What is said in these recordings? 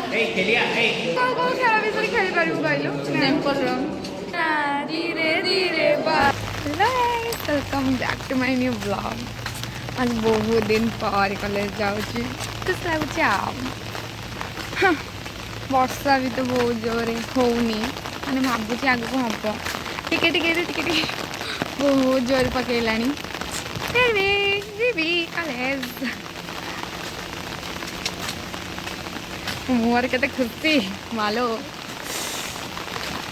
କୋଉ ଖେଳ ବିଷୟରେ ଖେଳି ପାରିବୁ କହିଲୁ? Temple run. ଧୀରେ ଧୀରେ welcome back to my new blog. आज बहुत दिन पर कॉलेज जाऊँगी खुश लगुच वर्षा भी तो बहुत जोरे होनी मैंने भावुँ आगक हम टिके बहुत जोर पकड़लानी फिर भी जीवी कॉलेज मुहर के खुशी मालो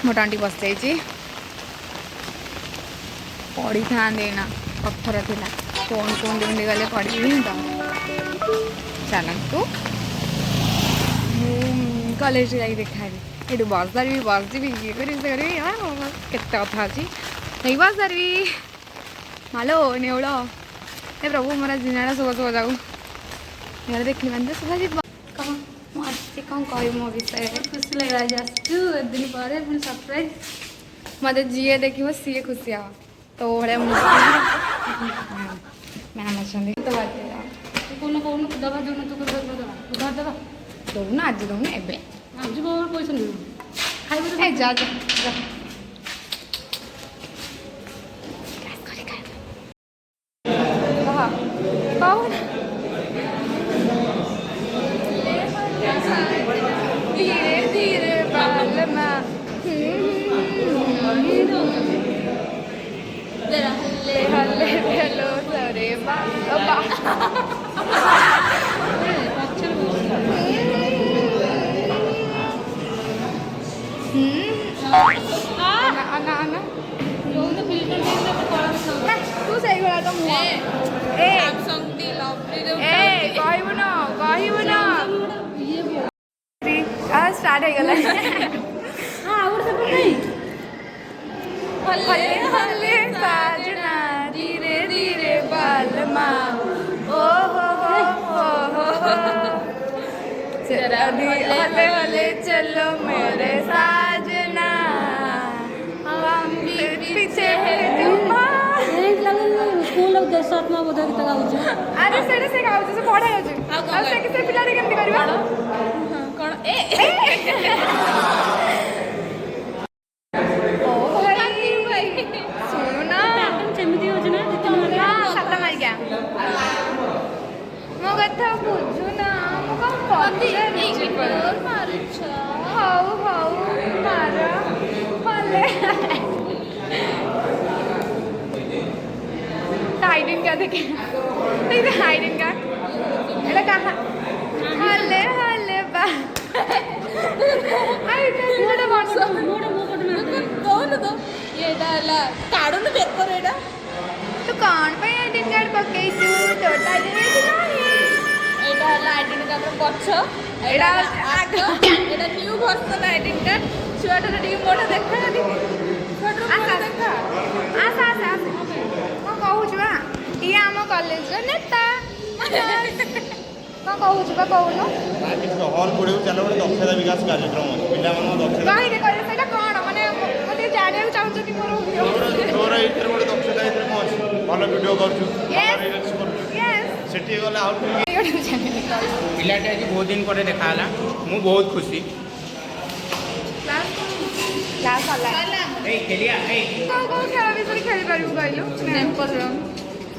मोटा आंटी बस जाइए पढ़ी था पत्थर थिला फोन फोन ढूंढी गले पढ़ी तो चलतु कॉलेज जा देखा ये बस धरवी बस जी ये करी के कथा अच्छी नहीं बस धरवी मालो नेवल हे प्रभु मोर दिना शुभ शुभ जाऊ घर देखी बंद शुभ जी कौन कह मो विषय खुशी लगे आज दिन पर पुणी सरप्राइज मत जी देखो सी खुशी हाँ तो भाया मैम अच्छा कौन कौन दबा जो तू उधार दबा दौन आज दौन ए आज पैसा खाई जा कौन धीरे धीरे बाल हल्ले हल्ले हेलो सरे बाबा तू सही गला तो मुआ ए कहबो ना स्टार्ट हो गला हां और सब नहीं हल्ले हल्ले साजना धीरे धीरे बालमा ओ हो जरा हल्ले हल्ले चलो मेरे साजना हम पीछे है स्कूल देशत में बोध गीत गाउछु अरे सेडे से गाउछु से पढ़ा जाउछु आ से किसे पिलाडी केमती करबा कोन ए मो कथा बुझु ना मो कौन हौ मार भले हाइडिंग क्या देखे हाइडिंग का एला कहा हल्ले हल्ले बा आई तेरे वर्ष मोड़ कौन तो ये काढू न पेपर एडा तो कौन पे आइडेंट कार्ड पकई तू तो आइडेंट नहीं एडा आइडेंट कार्ड पछ एडा आग एडा न्यू वर्जन आइडेंट कार्ड छुआटा टी मोटा देखा दी छोटो देखा आसा को कहू छुआ ई हम कॉलेज रे नेता को कहू छुआ कहूनो बाकी हॉल पड़े चलो दक्षता विकास कार्यक्रम पिला मन दक्षता काहे के करे सेटा कोन माने मते जाने चाहू कि मोर तोर इतर गोटे दक्षता इतर कोन भलो वीडियो करछु यस सेठी गला आउट पिलाटे आज बहुत दिन पर देखा हला मु बहुत खुशी क्लास वाला ए खेलिया ए को खेल विषय खेली पारू कहलु टेम्पल रन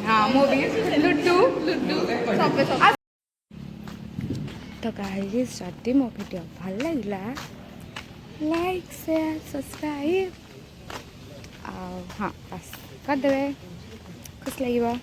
हां मो भी लुड्डू सब तो गाइस जदि मो वीडियो भल लगिला लाइक शेयर सब्सक्राइब हाँ बस कर देवे खुश लगे।